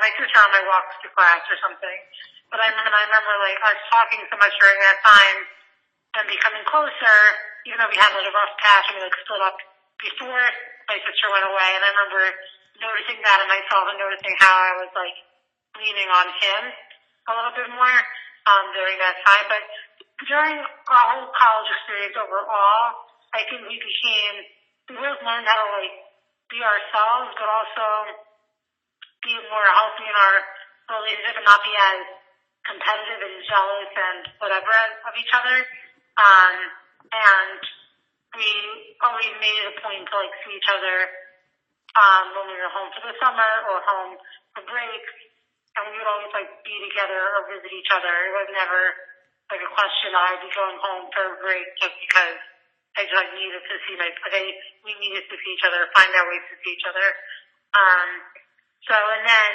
my sister on my walks to class or something. But I remember like us talking so much during that time and becoming closer, even though we had like a rough patch and we like split up before my sister went away. And I remember noticing that in myself and noticing how I was like leaning on him a little bit more during that time. But during our whole college experience overall, I think we both learned how to like be ourselves, but also be more healthy in our relationship and not be as competitive and jealous and whatever of each other. And we always made it a point to like see each other when we were home for the summer or home for breaks, and we would always like be together or visit each other. It was never like a question that I'd be going home for a break just because I just like needed to see we needed to see each other, find our ways to see each other. And then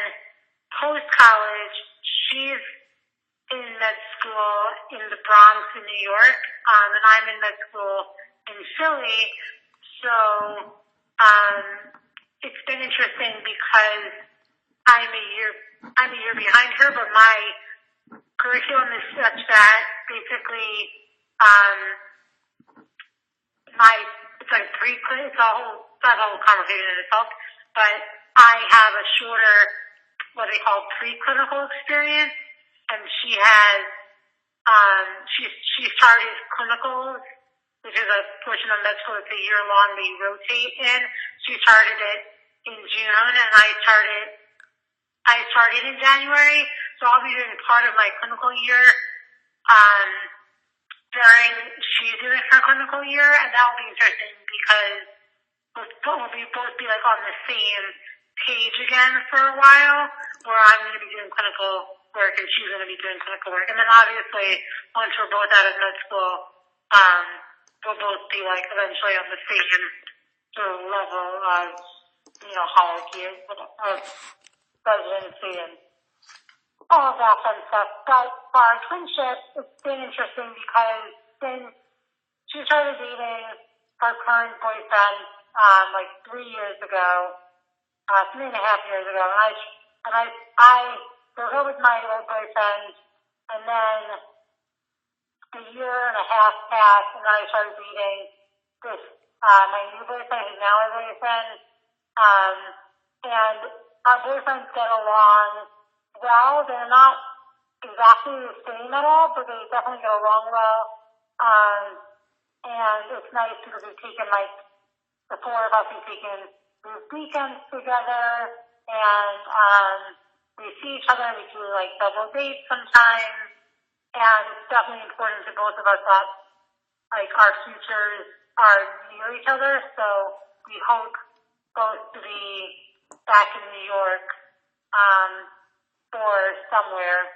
post college, she's in med school in the Bronx in New York, and I'm in med school in Philly. So it's been interesting because I'm a year behind her, but my curriculum is such that basically it's like it's a whole conversation in itself, but I have a shorter what they call preclinical experience, and she has she started clinicals, which is a portion of med school that's a year long that you rotate in. She started it in June, and I started in January, so I'll be doing part of my clinical year during she's doing her clinical year, and that'll be interesting because we'll both be like on the same page again for a while, where I'm going to be doing clinical work and she's going to be doing clinical work. And then obviously, once we're both out of med school, we'll both be like eventually on the same sort of level of, hierarchy of residency and all of that fun stuff. But for our twinship, it's been interesting because she started dating her current boyfriend like 3 years ago, 3.5 years ago, and I broke up with my old boyfriend, and then a year and a half passed, and then I started dating this my new boyfriend, who's now my boyfriend, and our boyfriends get along well. They're not exactly the same at all, but they definitely get along well. And it's nice because we've taken the four of us have taken these weekends together, and we see each other and we do like double dates sometimes. And it's definitely important to both of us that like our futures are near each other. So we hope both to be back in New York or somewhere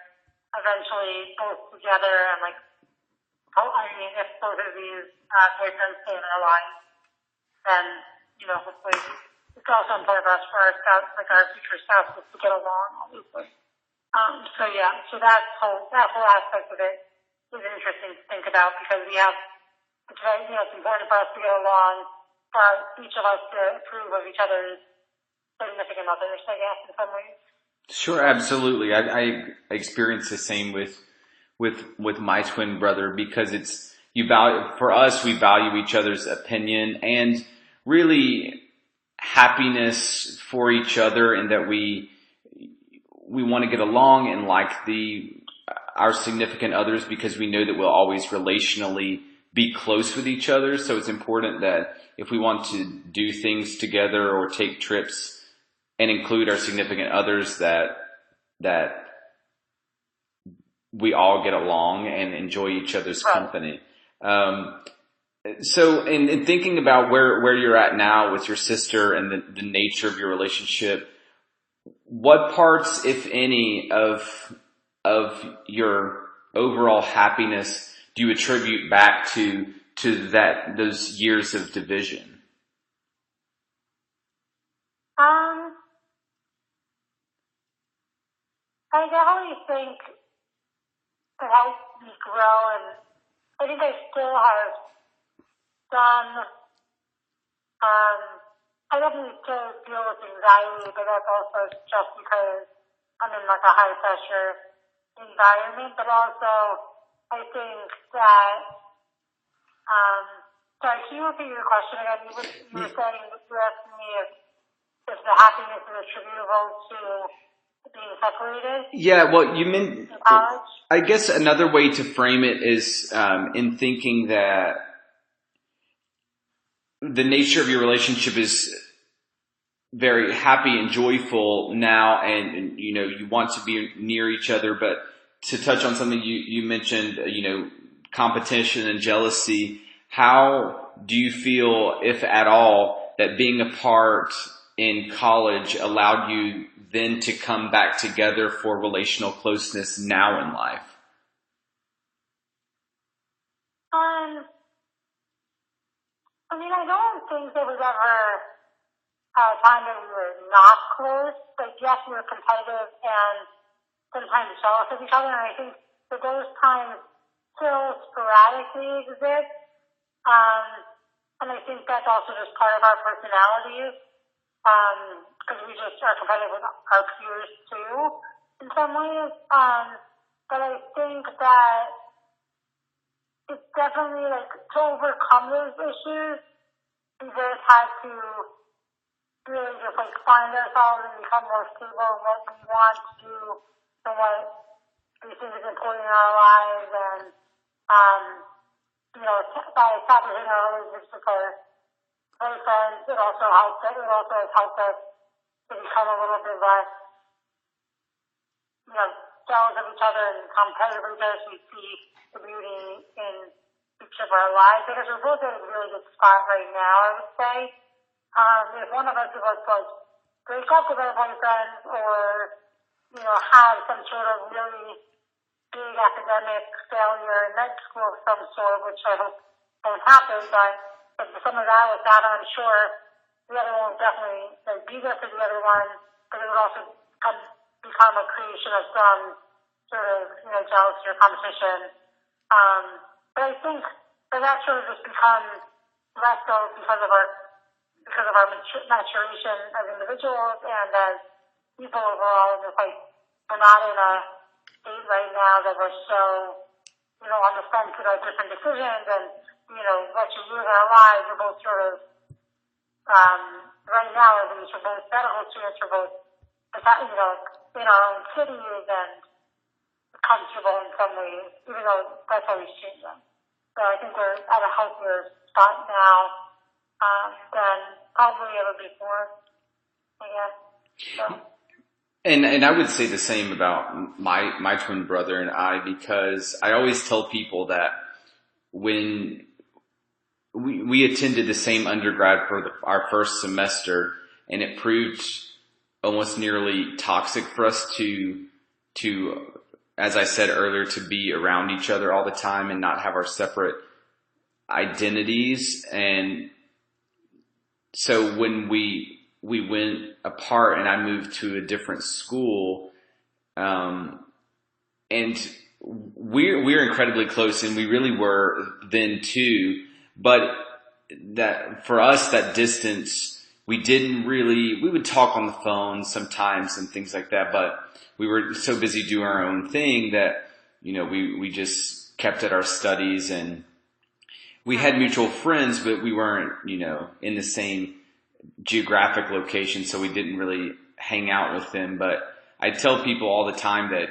eventually, both together. And like, if both of these boyfriends stay in our lives, then hopefully it's also important for us, for our spouse, like our future spouses, to get along, obviously. So that whole aspect of it is interesting to think about because it's important for us to get along, for each of us to approve of each other's significant others, I guess, in some ways. Sure, absolutely. I experience the same with my twin brother because for us, we value each other's opinion and really happiness for each other, and that we want to get along and like our significant others because we know that we'll always relationally be close with each other. So it's important that if we want to do things together or take trips and include our significant others, that we all get along and enjoy each other's company. So in thinking about where you're at now with your sister and the nature of your relationship, what parts, if any, of your overall happiness do you attribute back to those years of division? I definitely think it helped me grow, and I think I still have some, I definitely still deal with anxiety, but that's also just because I'm in like a high pressure environment, but also I think that, sorry, can you repeat your question again? You were saying, you were asking me if the happiness is attributable to being separated Yeah, well, you meant, in college. I guess another way to frame it is in thinking that the nature of your relationship is very happy and joyful now, and you know, you want to be near each other. But to touch on something you mentioned, you know, competition and jealousy, how do you feel, if at all, that being apart in college allowed you then to come back together for relational closeness now in life? I mean, I don't think there was ever a time that we were not close. Like, yes, we were competitive and sometimes jealous of each other, and I think that those times still sporadically exist. And I think that's also just part of our personalities, because we just are competitive with our peers too, in some ways. But I think that it's definitely like to overcome those issues, we both had to really just like find ourselves and become more stable in what we want to do and what we think is important in our lives. And, you know, by establishing our relationships with our boyfriends, it also has helped us to become a little bit less, you know, jealous of each other and competitive with each other, so we see the beauty in each of our lives. Because we're both at a really good spot right now, I would say. If one of us was like break up with our boyfriends or, you know, have some sort of really big academic failure in med school of some sort, which I hope won't happen, but if some of that was that, I'm sure the other one would definitely like, be there for the other one, but it would also become a creation of some sort of, you know, jealousy or competition. But I think that sort of just becomes less so because of our maturation as individuals and as people overall. And it's like we're not in a state right now that we're so, you know, on the fence about different decisions and, you know, what should we do in our lives. We're both sort of, right now, at least, we're both medical students, we're both, you know, in our own cities and comfortable in some ways, even though that's always changing. So I think we're at a healthier spot now than probably ever before, I guess. So. And I would say the same about my twin brother and I, because I always tell people that when we attended the same undergrad for our first semester, and it proved almost nearly toxic for us to, as I said earlier, to be around each other all the time and not have our separate identities. And so when we went apart and I moved to a different school, and we're incredibly close, and we really were then too. But that for us, that distance, we would talk on the phone sometimes and things like that, but we were so busy doing our own thing that, you know, we just kept at our studies, and we had mutual friends, but we weren't, you know, in the same geographic location, so we didn't really hang out with them. But I tell people all the time that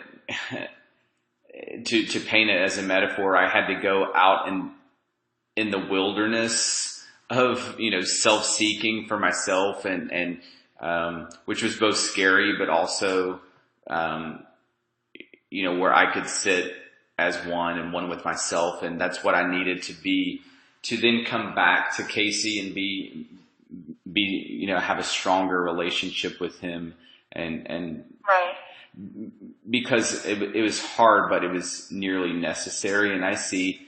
to paint it as a metaphor, I had to go out in the wilderness of, you know, self-seeking for myself, and which was both scary, but also, you know, where I could sit as one with myself. And that's what I needed to be, to then come back to Casey and be, you know, have a stronger relationship with him. And right. Because it was hard, but it was nearly necessary. And I see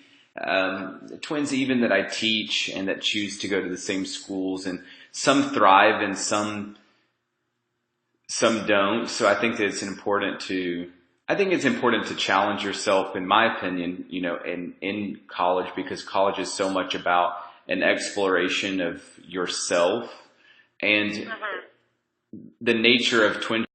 twins even that I teach and that choose to go to the same schools, and some thrive and some don't. So I think that it's important to challenge yourself, in my opinion, you know, in college, because college is so much about an exploration of yourself, and the nature of twin